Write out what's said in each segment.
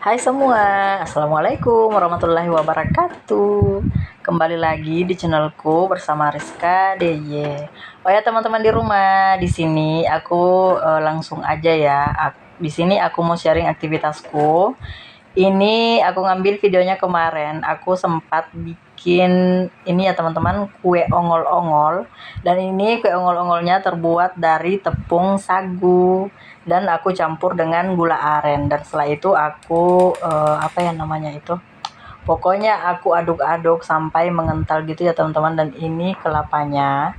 Hai semua, Assalamualaikum warahmatullahi wabarakatuh. Kembali lagi di channelku bersama Rizka DY. Oh ya teman-teman di rumah, di sini aku langsung aja ya. Di sini aku mau sharing aktivitasku. Ini aku ngambil videonya kemarin. Aku sempat bikin ini ya teman-teman, kue ongol-ongol. Dan ini kue ongol-ongolnya terbuat dari tepung sagu dan aku campur dengan gula aren. Dan setelah itu aku apa ya namanya itu? Pokoknya aku aduk-aduk sampai mengental gitu ya teman-teman. Dan ini kelapanya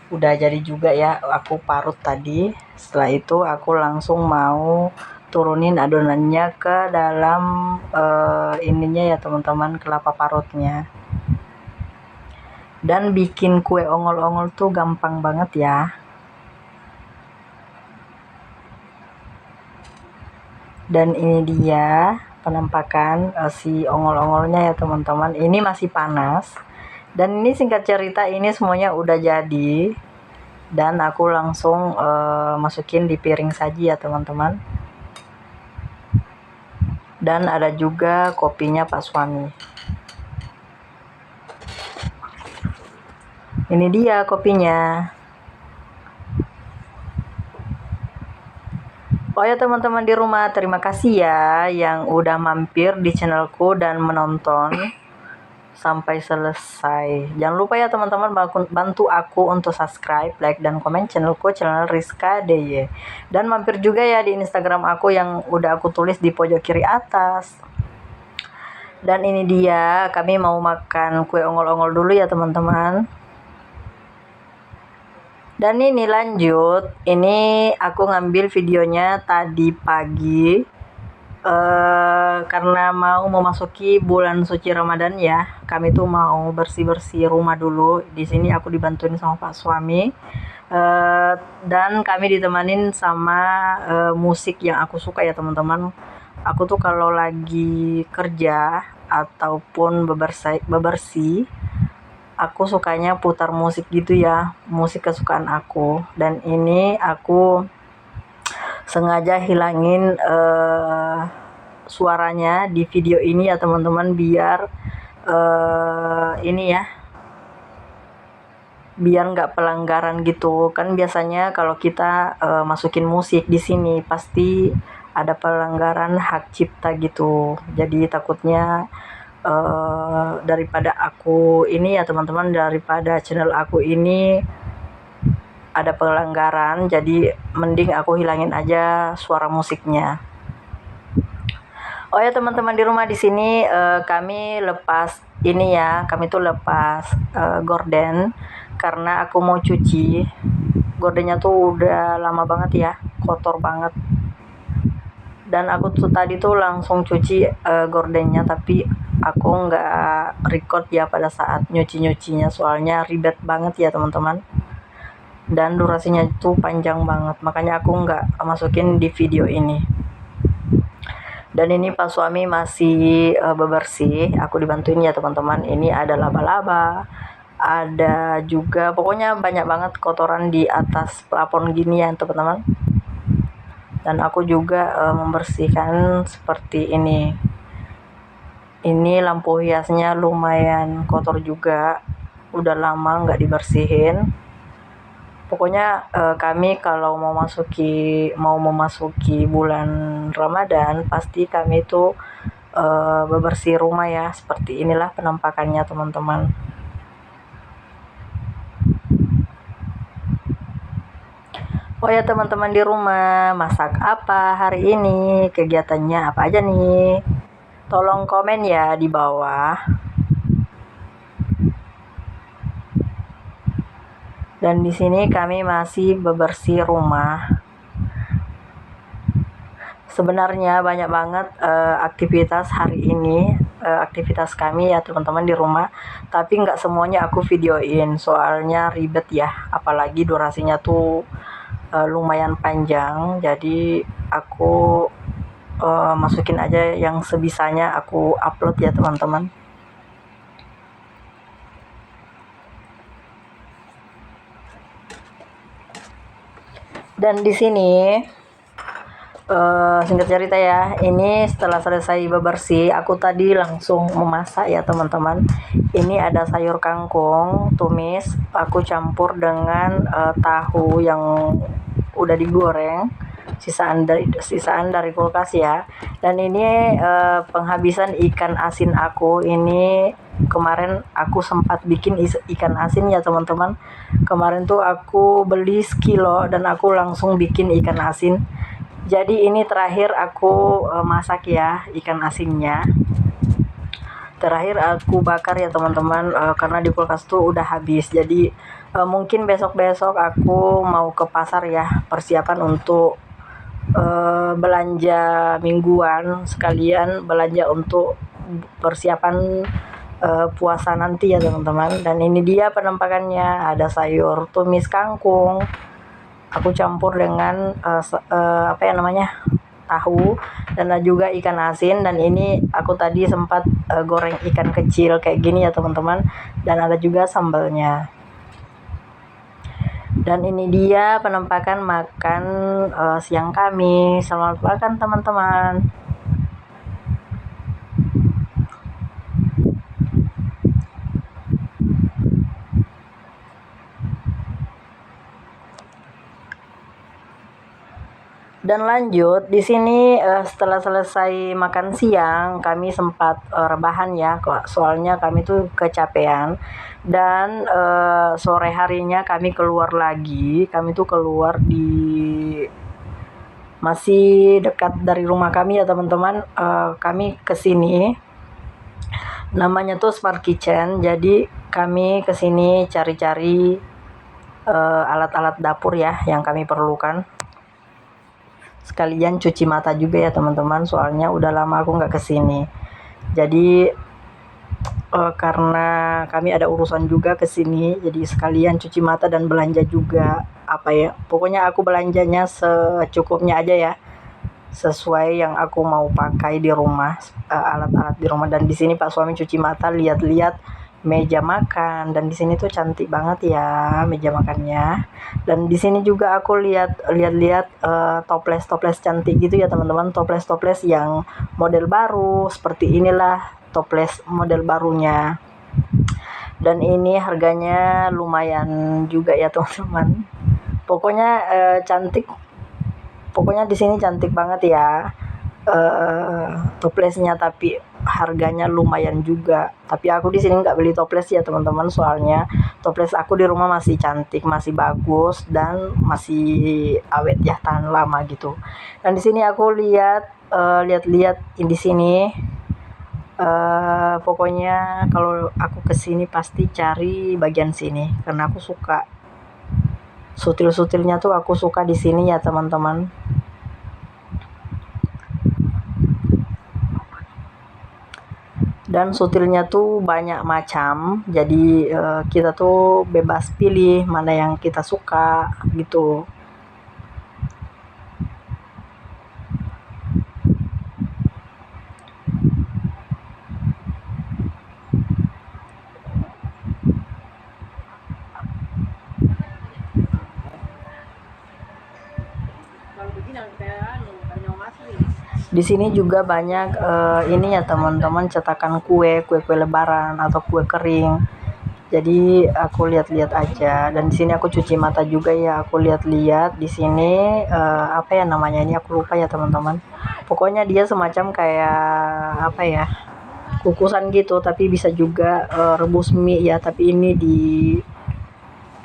udah jadi juga ya, aku parut tadi. Setelah itu aku langsung mau turunin adonannya ke dalam ininya ya teman-teman, kelapa parutnya. Dan bikin kue ongol-ongol tuh gampang banget ya. Dan ini dia penampakan si ongol-ongolnya ya teman-teman. Ini masih panas. Dan ini singkat cerita ini semuanya udah jadi. Dan aku langsung masukin di piring saji ya teman-teman. Dan ada juga kopinya Pak Suami. Ini dia kopinya. Oh ya teman-teman di rumah, terima kasih ya yang udah mampir di channelku dan menonton sampai selesai. Jangan lupa ya teman-teman bantu aku untuk subscribe, like, dan komen channelku, channel Rizka DY. Dan mampir juga ya di Instagram aku yang udah aku tulis di pojok kiri atas. Dan ini dia, kami mau makan kue ongol-ongol dulu ya teman-teman. Dan ini lanjut, ini aku ngambil videonya tadi pagi karena mau memasuki bulan suci Ramadan ya. Kami tuh mau bersih-bersih rumah dulu. Di sini aku dibantuin sama Pak Suami. Dan kami ditemanin sama musik yang aku suka ya teman-teman. Aku tuh kalau lagi kerja ataupun bebersih, aku sukanya putar musik gitu ya, musik kesukaan aku. Dan ini aku sengaja hilangin suaranya di video ini ya teman-teman, biar ini ya, biar nggak pelanggaran gitu kan. Biasanya kalau kita masukin musik di sini pasti ada pelanggaran hak cipta gitu. Jadi takutnya daripada aku ini ya teman-teman, daripada channel aku ini ada pelanggaran, jadi mending aku hilangin aja suara musiknya. Oh ya teman-teman di rumah, di sini kami lepas ini ya, kami tuh lepas gorden karena aku mau cuci. Gordennya tuh udah lama banget ya, kotor banget. Dan aku tuh tadi tuh langsung cuci gordennya, tapi aku nggak record ya pada saat nyucinya, soalnya ribet banget ya teman-teman. Dan durasinya itu panjang banget, makanya aku nggak masukin di video ini. Dan ini Pak Suami masih bebersih, aku dibantuin ya teman-teman. Ini ada laba-laba, ada juga pokoknya banyak banget kotoran di atas plafon gini ya teman-teman. Dan aku juga membersihkan seperti ini. Ini lampu hiasnya lumayan kotor juga, udah lama nggak dibersihin. Pokoknya kami kalau mau memasuki bulan Ramadan, pasti kami itu bebersih rumah ya. Seperti inilah penampakannya teman-teman. Oh ya teman-teman di rumah, masak apa hari ini? Kegiatannya apa aja nih? Tolong komen ya di bawah. Dan di sini kami masih bebersih rumah. Sebenarnya banyak banget aktivitas hari ini, aktivitas kami ya teman-teman di rumah. Tapi nggak semuanya aku videoin, soalnya ribet ya. Apalagi durasinya tuh lumayan panjang. Jadi aku masukin aja yang sebisanya aku upload ya teman-teman. Dan di sini Singkat cerita ya, ini setelah selesai bebersih, aku tadi langsung memasak ya teman-teman. Ini ada sayur kangkung tumis, aku campur dengan tahu yang udah digoreng, sisaan dari kulkas ya. Dan ini penghabisan ikan asin aku. Ini kemarin aku sempat bikin ikan asin ya teman-teman. Kemarin tuh aku beli sekilo dan aku langsung bikin ikan asin. Jadi ini terakhir aku masak ya ikan asinnya. Terakhir aku bakar ya teman-teman, karena di kulkas tuh udah habis. Jadi mungkin besok-besok aku mau ke pasar ya, persiapan untuk belanja mingguan, sekalian belanja untuk persiapan puasa nanti ya teman-teman. Dan ini dia penampakannya, ada sayur tumis kangkung, aku campur dengan tahu, dan ada juga ikan asin. Dan ini aku tadi sempat goreng ikan kecil kayak gini ya teman-teman, dan ada juga sambalnya. Dan ini dia penampakan makan siang kami. Selamat makan teman-teman. Dan lanjut di sini, setelah selesai makan siang kami sempat rebahan ya, soalnya kami tuh kecapean. Dan sore harinya kami keluar lagi. Kami tuh keluar masih dekat dari rumah kami ya teman-teman. Kami kesini namanya tuh Smart Kitchen. Jadi kami kesini cari-cari alat-alat dapur ya yang kami perlukan. Sekalian cuci mata juga ya teman-teman, soalnya udah lama aku nggak kesini. Jadi karena kami ada urusan juga kesini, jadi sekalian cuci mata dan belanja juga. Pokoknya aku belanjanya secukupnya aja ya, sesuai yang aku mau pakai di rumah, alat-alat di rumah. Dan di sini Pak suami cuci mata, lihat-lihat meja makan. Dan di sini tuh cantik banget ya meja makannya. Dan di sini juga aku lihat-lihat toples cantik gitu ya teman-teman, toples yang model baru seperti inilah toples model barunya. Dan ini harganya lumayan juga ya teman-teman. Pokoknya cantik. Pokoknya di sini cantik banget ya toplesnya, tapi harganya lumayan juga. Tapi aku di sini nggak beli toples ya teman-teman, soalnya toples aku di rumah masih cantik, masih bagus, dan masih awet ya, tahan lama gitu. Dan di sini aku lihat-lihat di sini, pokoknya kalau aku kesini pasti cari bagian sini karena aku suka sutil-sutilnya tuh, aku suka di sini ya teman-teman. Dan sutilnya tuh banyak macam, jadi kita tuh bebas pilih mana yang kita suka gitu. Di sini juga banyak ini ya teman-teman, cetakan kue lebaran atau kue kering. Jadi aku lihat-lihat aja. Dan di sini aku cuci mata juga ya, aku lihat-lihat di sini apa ya namanya, ini aku lupa ya teman-teman. Pokoknya dia semacam kayak kukusan gitu, tapi bisa juga rebus mie ya. Tapi ini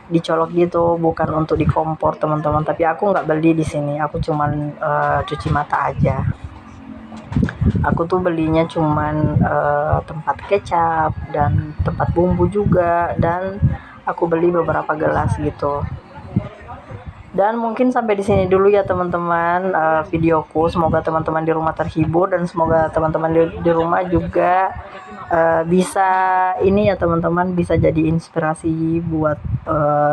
dicolok gitu, bukan untuk di kompor teman-teman. Tapi aku nggak beli di sini, aku cuman cuci mata aja. Aku tuh belinya cuman tempat kecap dan tempat bumbu juga, dan aku beli beberapa gelas gitu. Dan mungkin sampai di sini dulu ya teman-teman videoku. Semoga teman-teman di rumah terhibur, dan semoga teman-teman di rumah juga bisa ini ya teman-teman, bisa jadi inspirasi buat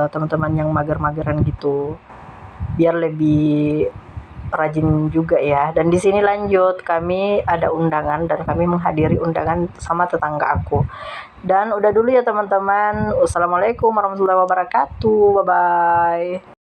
teman-teman yang mager-mageran gitu, biar lebih rajin juga ya. Dan di sini lanjut, kami ada undangan dan kami menghadiri undangan sama tetangga aku. Dan udah dulu ya teman-teman. Wassalamualaikum warahmatullahi wabarakatuh. Bye bye.